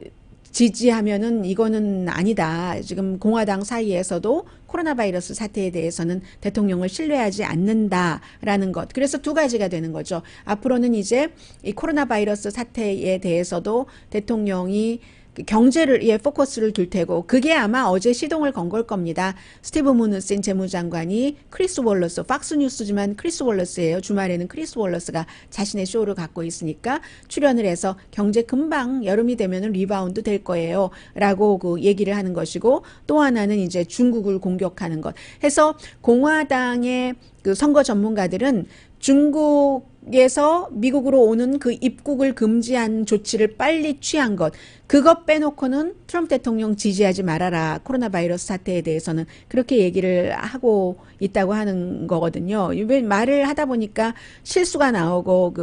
지지하면은 이거는 아니다. 지금 공화당 사이에서도 코로나 바이러스 사태에 대해서는 대통령을 신뢰하지 않는다라는 것. 그래서 두 가지가 되는 거죠. 앞으로는 이제 이 코로나 바이러스 사태에 대해서도 대통령이 경제를 포커스를 둘 테고 그게 아마 어제 시동을 건 걸 겁니다. 스티브 무누신 재무장관이 크리스 월러스 팍스뉴스지만 크리스 월러스예요. 주말에는 크리스 월러스가 자신의 쇼를 갖고 있으니까 출연을 해서 경제 금방 여름이 되면 리바운드 될 거예요. 라고 그 얘기를 하는 것이고 또 하나는 이제 중국을 공격하는 것. 해서 공화당의 그 선거 전문가들은 중국에서 미국으로 오는 그 입국을 금지한 조치를 빨리 취한 것. 그것 빼놓고는 트럼프 대통령 지지하지 말아라. 코로나 바이러스 사태에 대해서는 그렇게 얘기를 하고 있다고 하는 거거든요. 말을 하다 보니까 실수가 나오고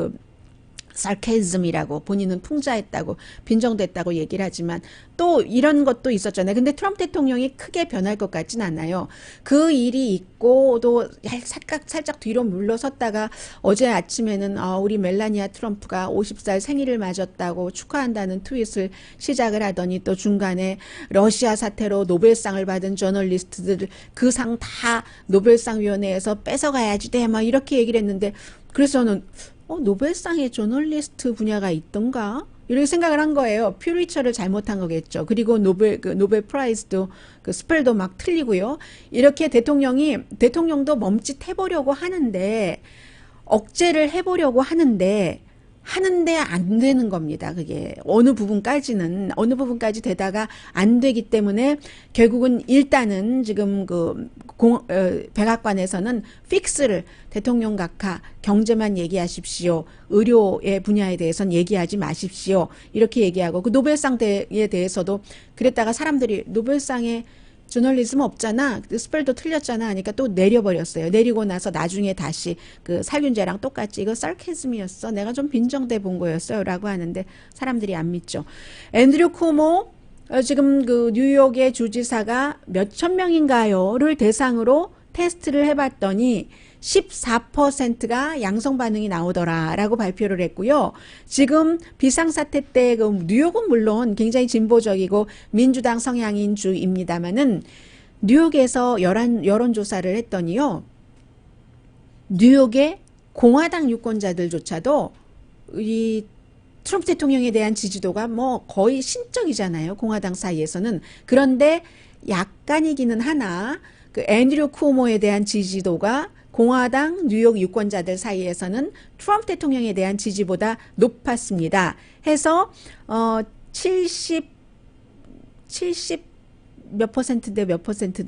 sarcasm이라고 본인은 풍자했다고 빈정됐다고 얘기를 하지만 또 이런 것도 있었잖아요. 근데 트럼프 대통령이 크게 변할 것 같진 않아요. 그 일이 있고 또 살짝 뒤로 물러섰다가 어제 아침에는 우리 멜라니아 트럼프가 50살 생일을 맞았다고 축하한다는 트윗을 시작을 하더니 또 중간에 러시아 사태로 노벨상을 받은 저널리스트들 그 상 다 노벨상 위원회에서 뺏어가야지 돼 막 이렇게 얘기를 했는데 그래서 저는 노벨상에 저널리스트 분야가 있던가? 이렇게 생각을 한 거예요. 퓨리처를 잘못한 거겠죠. 그리고 노벨 프라이즈도 그 스펠도 막 틀리고요. 이렇게 대통령도 멈칫해보려고 하는데, 억제를 해보려고 하는데 안 되는 겁니다. 그게 어느 부분까지 되다가 안 되기 때문에 결국은 일단은 지금 백악관에서는 픽스를 대통령 각하 경제만 얘기하십시오. 의료의 분야에 대해서는 얘기하지 마십시오. 이렇게 얘기하고 그 노벨상에 대해서도 그랬다가 사람들이 노벨상에 저널리즘 없잖아. 스펠도 틀렸잖아. 하니까 또 내려버렸어요. 내리고 나서 나중에 다시 그 살균제랑 똑같이 이거 sarcasm이었어. 내가 좀 빈정대 본 거였어요. 라고 하는데 사람들이 안 믿죠. 앤드류 쿠모 지금 그 뉴욕의 주지사가 몇천 명인가요를 대상으로 테스트를 해봤더니 14%가 양성 반응이 나오더라라고 발표를 했고요. 지금 비상사태 때 그 뉴욕은 물론 굉장히 진보적이고 민주당 성향인 주입니다만은 뉴욕에서 여론조사를 했더니요. 뉴욕의 공화당 유권자들조차도 이 트럼프 대통령에 대한 지지도가 뭐 거의 신적이잖아요. 공화당 사이에서는. 그런데 약간이기는 하나 그 앤드류 쿠오모에 대한 지지도가 공화당 뉴욕 유권자들 사이에서는 트럼프 대통령에 대한 지지보다 높았습니다. 해서 70 몇 퍼센트대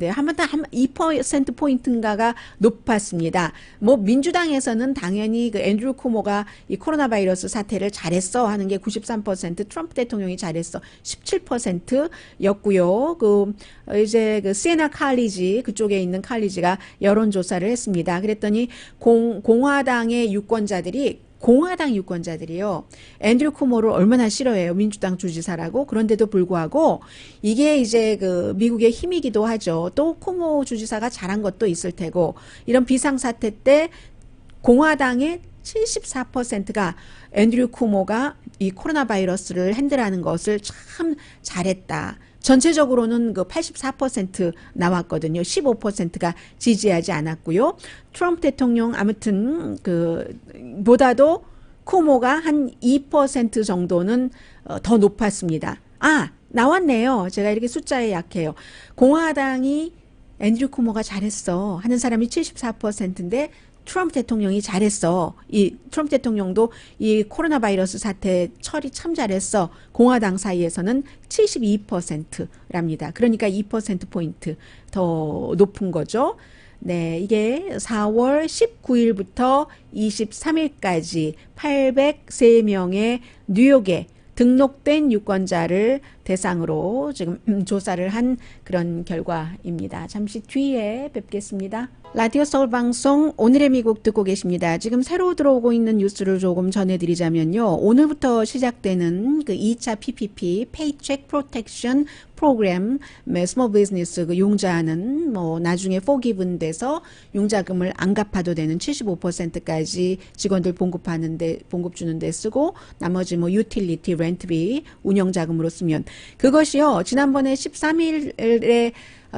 한번더 2% 포인트인가가 높았습니다. 뭐 민주당에서는 당연히 그 앤드류 쿠모가 이 코로나 바이러스 사태를 잘했어 하는 게 93%, 트럼프 대통령이 잘했어 17%였고요. 그 이제 그 시에나 칼리지 그쪽에 있는 칼리지가 여론조사를 했습니다. 그랬더니 공화당의 공화당 유권자들이요. 앤드류 쿠모를 얼마나 싫어해요. 민주당 주지사라고. 그런데도 불구하고 이게 이제 그 미국의 힘이기도 하죠. 또 쿠모 주지사가 잘한 것도 있을 테고 이런 비상사태 때 공화당의 74%가 앤드류 쿠모가 이 코로나 바이러스를 핸들하는 것을 참 잘했다. 전체적으로는 그 84% 나왔거든요. 15%가 지지하지 않았고요. 트럼프 대통령 아무튼 보다도 쿠모가 한 2% 정도는 더 높았습니다. 나왔네요. 제가 이렇게 숫자에 약해요. 공화당이 앤드류 쿠모가 잘했어 하는 사람이 74%인데 트럼프 대통령이 잘했어. 이 트럼프 대통령도 이 코로나 바이러스 사태 처리 참 잘했어. 공화당 사이에서는 72%랍니다. 그러니까 2%포인트 더 높은 거죠. 네, 이게 4월 19일부터 23일까지 803명의 뉴욕에 등록된 유권자를 대상으로 지금 조사를 한 그런 결과입니다. 잠시 뒤에 뵙겠습니다. 라디오 서울 방송 오늘의 미국 듣고 계십니다. 지금 새로 들어오고 있는 뉴스를 조금 전해드리자면요. 오늘부터 시작되는 그 2차 PPP, Paycheck Protection Program, 스몰 비즈니스 그 융자는 뭐 나중에 forgiven 돼서 융자금을 안 갚아도 되는 75%까지 직원들 봉급 주는 데 쓰고 나머지 뭐 유틸리티, 렌트비, 운영자금으로 쓰면 그것이요. 지난번에 13일에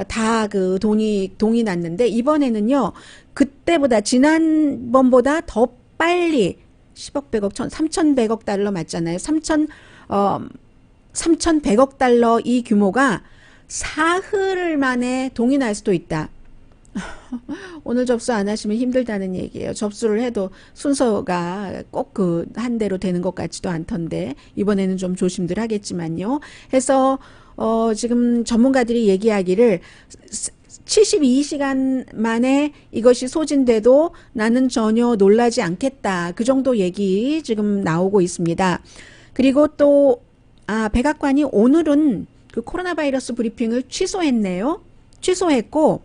다 그 돈이 났는데 이번에는요. 그때보다 지난번보다 더 빨리 10억 100억 3,100억 달러 맞잖아요. 3,100억 달러 이 규모가 사흘 만에 동이 날 수도 있다. 오늘 접수 안 하시면 힘들다는 얘기예요. 접수를 해도 순서가 꼭 그 한 대로 되는 것 같지도 않던데 이번에는 좀 조심들 하겠지만요. 해서 지금 전문가들이 얘기하기를 72시간 만에 이것이 소진돼도 나는 전혀 놀라지 않겠다. 그 정도 얘기 지금 나오고 있습니다. 그리고 또 백악관이 오늘은 그 코로나 바이러스 브리핑을 취소했네요. 취소했고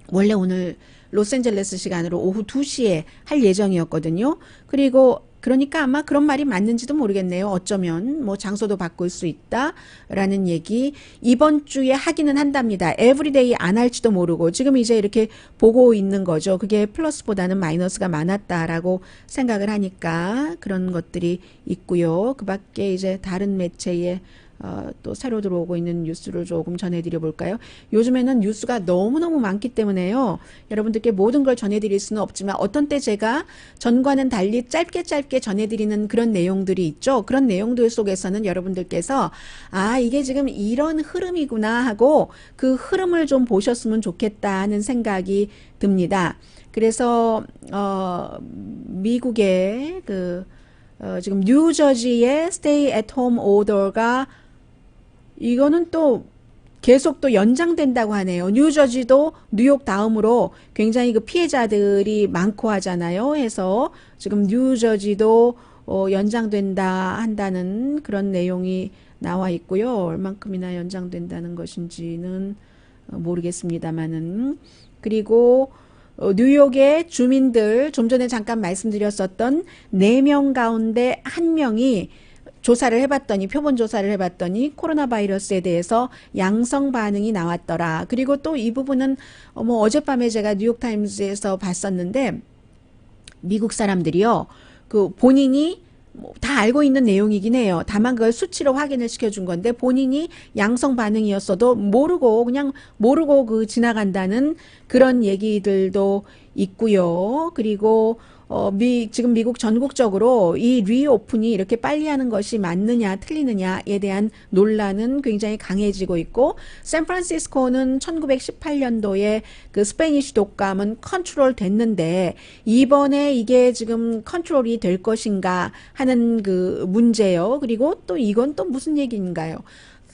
원래 오늘 로스앤젤레스 시간으로 오후 2시에 할 예정이었거든요. 그리고 그러니까 아마 그런 말이 맞는지도 모르겠네요. 어쩌면 뭐 장소도 바꿀 수 있다라는 얘기 이번 주에 하기는 한답니다. 에브리데이 안 할지도 모르고 지금 이제 이렇게 보고 있는 거죠. 그게 플러스보다는 마이너스가 많았다라고 생각을 하니까 그런 것들이 있고요. 그 밖에 이제 다른 매체에 또 새로 들어오고 있는 뉴스를 조금 전해드려 볼까요? 요즘에는 뉴스가 너무너무 많기 때문에요. 여러분들께 모든 걸 전해드릴 수는 없지만 어떤 때 제가 전과는 달리 짧게 전해드리는 그런 내용들이 있죠. 그런 내용들 속에서는 여러분들께서 아 이게 지금 이런 흐름이구나 하고 그 흐름을 좀 보셨으면 좋겠다 하는 생각이 듭니다. 그래서 미국의 지금 뉴저지의 Stay at Home Order가 이거는 또 계속 또 연장된다고 하네요. 뉴저지도 뉴욕 다음으로 굉장히 그 피해자들이 많고 하잖아요. 해서 지금 뉴저지도 연장된다 한다는 그런 내용이 나와 있고요. 얼만큼이나 연장된다는 것인지는 모르겠습니다만은 그리고 뉴욕의 주민들 좀 전에 잠깐 말씀드렸었던 4명 가운데 1명이 조사를 해봤더니 표본 조사를 해봤더니 코로나 바이러스에 대해서 양성 반응이 나왔더라. 그리고 또 이 부분은 뭐 어젯밤에 제가 뉴욕타임즈에서 봤었는데 미국 사람들이요. 그 본인이 다 알고 있는 내용이긴 해요. 다만 그걸 수치로 확인을 시켜준 건데 본인이 양성 반응이었어도 그냥 모르고 지나간다는 그런 얘기들도 있고요. 그리고 지금 미국 전국적으로 이 리오픈이 이렇게 빨리 하는 것이 맞느냐 틀리느냐에 대한 논란은 굉장히 강해지고 있고 샌프란시스코는 1918년도에 그 스페니쉬 독감은 컨트롤 됐는데 이번에 이게 지금 컨트롤이 될 것인가 하는 그 문제요. 그리고 또 이건 또 무슨 얘기인가요?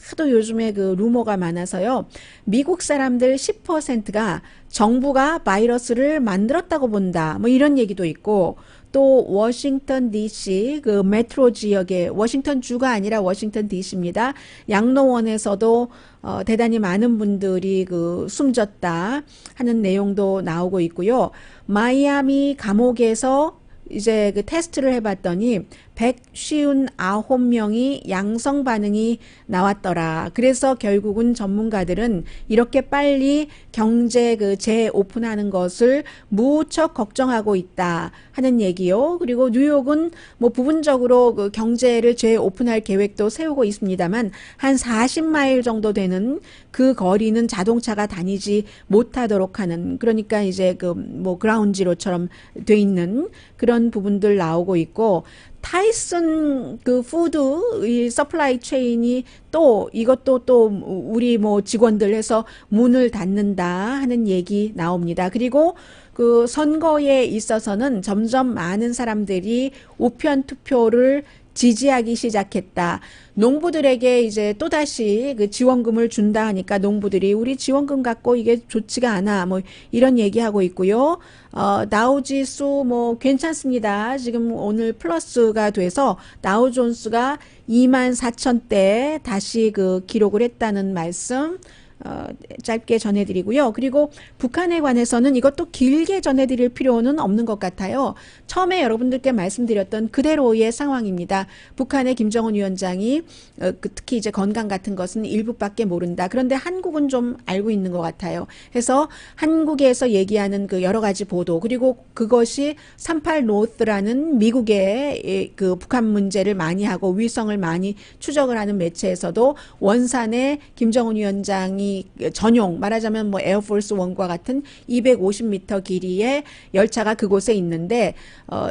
하도 요즘에 그 루머가 많아서요. 미국 사람들 10%가 정부가 바이러스를 만들었다고 본다. 뭐 이런 얘기도 있고 또 워싱턴 DC 그 메트로 지역의 워싱턴 주가 아니라 워싱턴 DC입니다. 양로원에서도 대단히 많은 분들이 숨졌다 하는 내용도 나오고 있고요. 마이애미 감옥에서 이제 그 테스트를 해봤더니 159명이 양성 반응이 나왔더라. 그래서 결국은 전문가들은 이렇게 빨리 경제 재오픈하는 것을 무척 걱정하고 있다 하는 얘기요. 그리고 뉴욕은 뭐 부분적으로 그 경제를 재오픈할 계획도 세우고 있습니다만 한 40마일 정도 되는 그 거리는 자동차가 다니지 못하도록 하는 그러니까 이제 뭐 그라운드 지로처럼 돼 있는 그런 부분들 나오고 있고 타이슨 푸드 이 서플라이 체인이 또 이것도 또 우리 뭐 직원들 해서 문을 닫는다 하는 얘기 나옵니다. 그리고 그 선거에 있어서는 점점 많은 사람들이 우편 투표를 지지하기 시작했다. 농부들에게 이제 또다시 그 지원금을 준다 하니까 농부들이 우리 지원금 갖고 이게 좋지가 않아. 뭐 이런 얘기하고 있고요. 다우지수 뭐 괜찮습니다. 지금 오늘 플러스가 돼서 다우존스가 24,000대 다시 기록을 했다는 말씀 짧게 전해드리고요. 그리고 북한에 관해서는 이것도 길게 전해드릴 필요는 없는 것 같아요. 처음에 여러분들께 말씀드렸던 그대로의 상황입니다. 북한의 김정은 위원장이 특히 이제 건강 같은 것은 일부밖에 모른다. 그런데 한국은 좀 알고 있는 것 같아요. 해서 한국에서 얘기하는 그 여러 가지 보도 그리고 그것이 38 노스라는 미국의 그 북한 문제를 많이 하고 위성을 많이 추적을 하는 매체에서도 원산에 김정은 위원장이 전용 말하자면 뭐 에어포스 원과 같은 250m 길이의 열차가 그곳에 있는데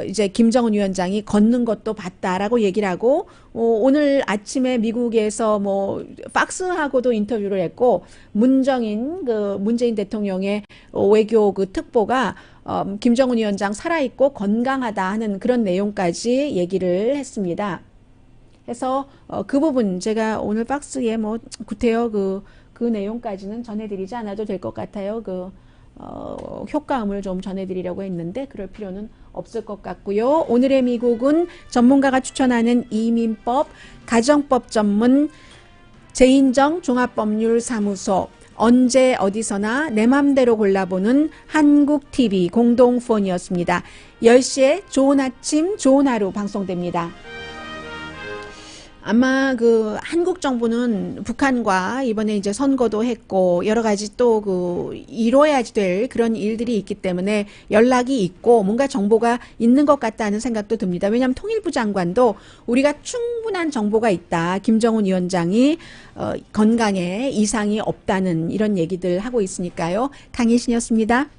이제 김정은 위원장이 걷는 것도 봤다라고 얘기를 하고 오늘 아침에 미국에서 뭐 팍스하고도 인터뷰를 했고 문재인 대통령의 외교 특보가 김정은 위원장 살아있고 건강하다 하는 그런 내용까지 얘기를 했습니다. 그래서 그 부분 제가 오늘 박스에 뭐 구태여 그 내용까지는 전해드리지 않아도 될 것 같아요. 효과음을 좀 전해드리려고 했는데 그럴 필요는 없을 것 같고요. 오늘의 미국은 전문가가 추천하는 이민법, 가정법 전문 제인정 종합법률사무소 언제 어디서나 내 맘대로 골라보는 한국 TV 공동폰이었습니다. 10시에 좋은 아침, 좋은 하루 방송됩니다. 아마 그 한국 정부는 북한과 이번에 이제 선거도 했고 여러 가지 또 그 이뤄야 될 그런 일들이 있기 때문에 연락이 있고 뭔가 정보가 있는 것 같다는 생각도 듭니다. 왜냐하면 통일부 장관도 우리가 충분한 정보가 있다. 김정은 위원장이 건강에 이상이 없다는 이런 얘기들 하고 있으니까요. 강희신이었습니다.